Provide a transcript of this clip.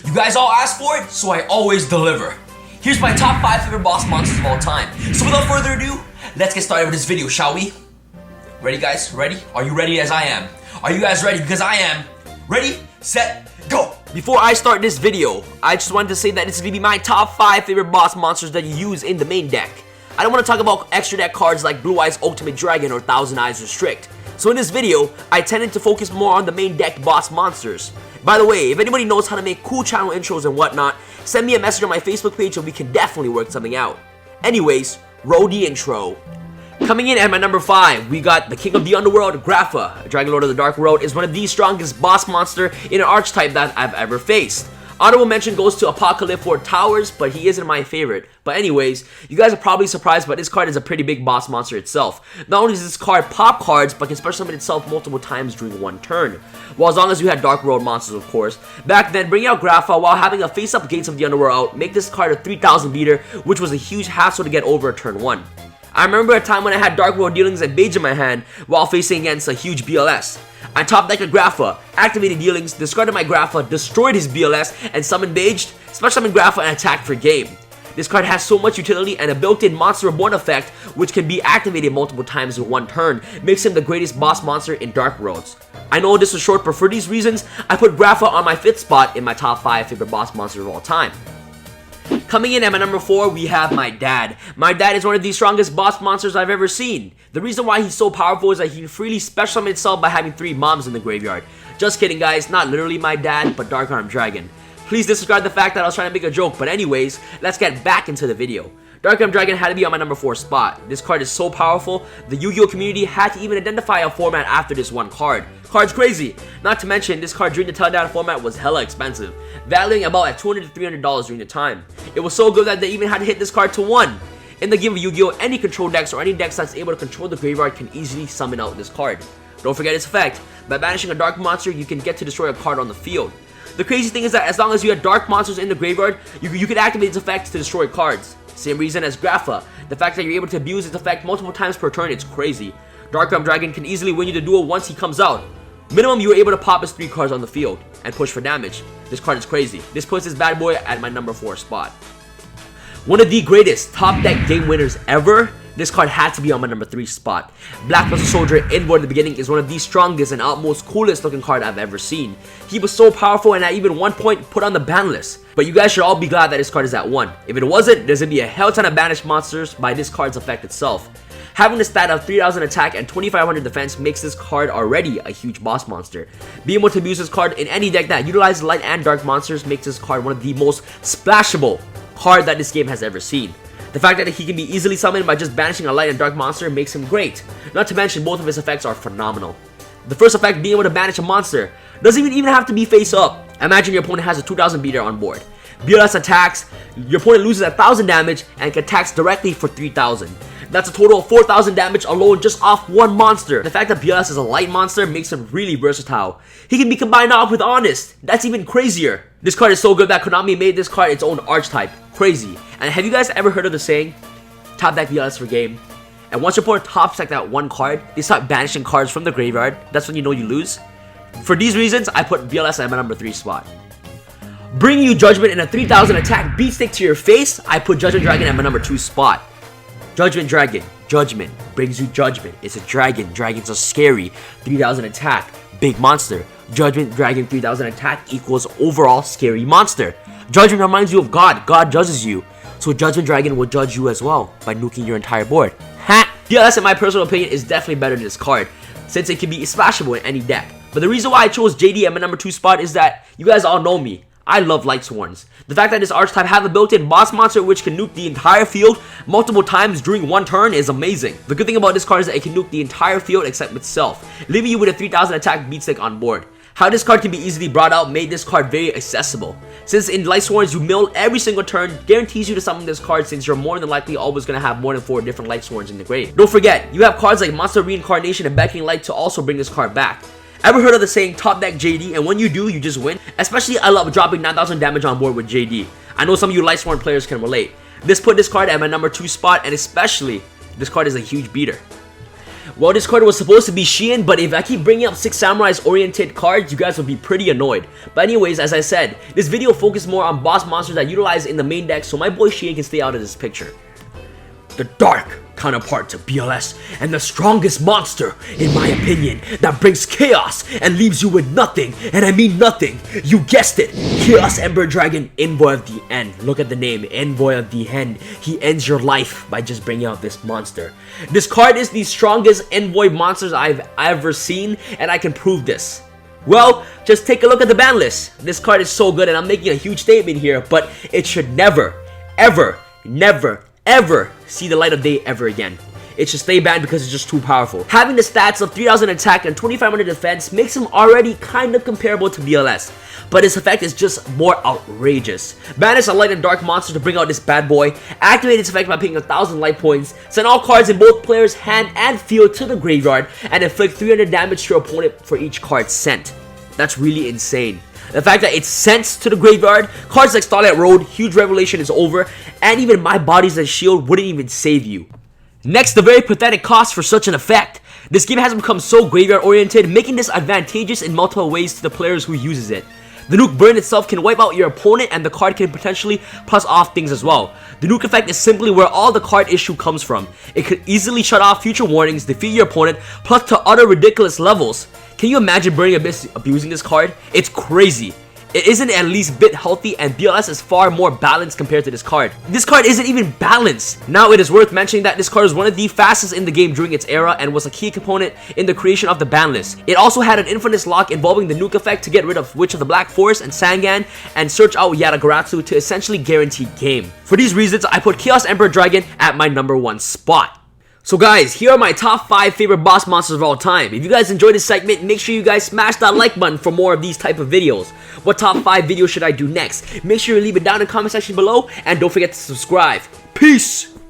You guys all asked for it, so I always deliver. Here's my top 5 favorite boss monsters of all time. So without further ado, let's get started with this video, shall we? Ready guys? Ready? Are you ready as I am? Are you guys ready? Because I am. Ready, set, go! Before I start this video, I just wanted to say that this is going to be my top 5 favorite boss monsters that you use in the main deck. I don't want to talk about extra deck cards like Blue Eyes Ultimate Dragon or Thousand Eyes Restrict. So in this video, I tended to focus more on the main deck boss monsters. By the way, if anybody knows how to make cool channel intros and whatnot, send me a message on my Facebook page and we can definitely work something out. Anyways, roll the intro. Coming in at my number 5, we got the King of the Underworld, Grapha. A Dragon Lord of the Dark World is one of the strongest boss monster in an archetype that I've ever faced. Honorable mention goes to Apocalypse for Towers, but he isn't my favorite. But anyways, you guys are probably surprised, but this card is a pretty big boss monster itself. Not only does this card pop cards, but can special summon itself multiple times during one turn. Well, as long as you had Dark World monsters, of course. Back then, bringing out Grapha while having a face-up Gates of the Underworld out, make this card a 3000 beater, which was a huge hassle to get over at turn 1. I remember a time when I had Dark World Dealings and Mage in my hand while facing against a huge BLS. I top decked a Grapha, activated Dealings, discarded my Grapha, destroyed his BLS, and summoned Mage, special summoned Grapha, and attacked for game. This card has so much utility and a built-in Monster Reborn effect, which can be activated multiple times in one turn, makes him the greatest boss monster in Dark Worlds. I know this was short, but for these reasons, I put Grapha on my 5th spot in my top 5 favorite boss monsters of all time. Coming in at my number 4, we have my dad. My dad is one of the strongest boss monsters I've ever seen. The reason why he's so powerful is that he freely special summons himself by having 3 moms in the graveyard. Just kidding guys, not literally my dad, but Dark Arm Dragon. Please disregard the fact that I was trying to make a joke, but anyways, let's get back into the video. Dark Arm Dragon had to be on my number 4 spot. This card is so powerful, the Yu-Gi-Oh community had to even identify a format after this one card. Card's crazy. Not to mention, this card during the Teledown format was hella expensive, valuing about at $200 to $300 during the time. It was so good that they even had to hit this card to 1. In the game of Yu-Gi-Oh, any control decks or any decks that's able to control the graveyard can easily summon out this card. Don't forget its effect. By banishing a dark monster, you can get to destroy a card on the field. The crazy thing is that as long as you had dark monsters in the graveyard, you could activate its effect to destroy cards. Same reason as Grapha. The fact that you're able to abuse its effect multiple times per turn, it's crazy. Dark Arm Dragon can easily win you the duel once he comes out. Minimum, you were able to pop his 3 cards on the field and push for damage. This card is crazy. This puts this bad boy at my number 4 spot. One of the greatest top deck game winners ever, this card had to be on my number 3 spot. Black Muscle Soldier Inward in the beginning is one of the strongest and outmost coolest looking card I've ever seen. He was so powerful and at even one point put on the ban list. But you guys should all be glad that this card is at 1. If it wasn't, there's gonna be a hell ton of banished monsters by this card's effect itself. Having a stat of 3000 attack and 2500 defense makes this card already a huge boss monster. Being able to abuse this card in any deck that utilizes light and dark monsters makes this card one of the most splashable card that this game has ever seen. The fact that he can be easily summoned by just banishing a light and dark monster makes him great. Not to mention both of his effects are phenomenal. The first effect, being able to banish a monster, doesn't even have to be face up. Imagine your opponent has a 2000 beater on board. BLS attacks, your opponent loses 1000 damage and attacks directly for 3000. That's a total of 4000 damage alone just off one monster. The fact that BLS is a light monster makes him really versatile. He can be combined off with Honest. That's even crazier. This card is so good that Konami made this card its own archetype. Crazy. And have you guys ever heard of the saying, top deck BLS for game? And once your opponent top deck that one card, they start banishing cards from the graveyard. That's when you know you lose. For these reasons, I put BLS at my number 3 spot. Bringing you Judgment in a 3000 attack beat stick to your face, I put Judgment Dragon at my number 2 spot. Judgment Dragon. Judgment brings you judgment. It's a dragon. Dragons are scary. 3000 attack. Big monster. Judgment Dragon 3000 attack equals overall scary monster. Judgment reminds you of God. God judges you. So Judgment Dragon will judge you as well by nuking your entire board. Ha! DLS in my personal opinion is definitely better than this card, since it can be splashable in any deck. But the reason why I chose JD at my number 2 spot is that you guys all know me. I love Light Sworns. The fact that this archetype have a built-in boss monster which can nuke the entire field multiple times during one turn is amazing. The good thing about this card is that it can nuke the entire field except itself, leaving you with a 3000 attack beatstick on board. How this card can be easily brought out made this card very accessible. Since in Light Sworns you mill every single turn, guarantees you to summon this card since you're more than likely always going to have more than 4 different Light Sworns in the grave. Don't forget, you have cards like Monster Reincarnation and Beckoning Light to also bring this card back. Ever heard of the saying top deck JD, and when you do, you just win? Especially I love dropping 9000 damage on board with JD. I know some of you Lightsworn players can relate. This put this card at my number 2 spot, and especially, this card is a huge beater. Well, this card was supposed to be Shein, but if I keep bringing up 6 Samurais oriented cards, you guys will be pretty annoyed. But anyways, as I said, this video focused more on boss monsters that utilize in the main deck, so my boy Shein can stay out of this picture. The dark counterpart to BLS, and the strongest monster, in my opinion, that brings chaos and leaves you with nothing, and I mean nothing. You guessed it, Chaos Ember Dragon, Envoy of the End. Look at the name, Envoy of the End. He ends your life by just bringing out this monster. This card is the strongest Envoy monsters I've ever seen, and I can prove this. Well, just take a look at the ban list. This card is so good, and I'm making a huge statement here, but it should never, ever, never, ever see the light of day ever again. It should stay banned because it's just too powerful. Having the stats of 3000 attack and 2500 defense makes him already kind of comparable to BLS, but his effect is just more outrageous. Banish a light and dark monster to bring out this bad boy, activate its effect by paying 1000 light points, send all cards in both players' hand and field to the graveyard, and inflict 300 damage to your opponent for each card sent. That's really insane. The fact that it's sent to the graveyard, cards like Starlight Road, Huge Revelation is over, and even My Body's a Shield wouldn't even save you. Next, the very pathetic cost for such an effect. This game has become so graveyard oriented, making this advantageous in multiple ways to the players who uses it. The nuke burn itself can wipe out your opponent, and the card can potentially plus off things as well. The nuke effect is simply where all the card issue comes from. It could easily shut off future warnings, defeat your opponent, plus to utter ridiculous levels. Can you imagine Burning Abyss abusing this card? It's crazy. It isn't at least bit healthy, and BLS is far more balanced compared to this card. This card isn't even balanced. Now, it is worth mentioning that this card is one of the fastest in the game during its era and was a key component in the creation of the ban list. It also had an infinite lock involving the nuke effect to get rid of Witch of the Black Forest and Sangan and search out Yatagaratsu to essentially guarantee game. For these reasons, I put Chaos Emperor Dragon at my #1 spot. So guys, here are my top 5 favorite boss monsters of all time. If you guys enjoyed this segment, make sure you guys smash that like button for more of these type of videos. What top 5 videos should I do next? Make sure you leave it down in the comment section below, and don't forget to subscribe. Peace!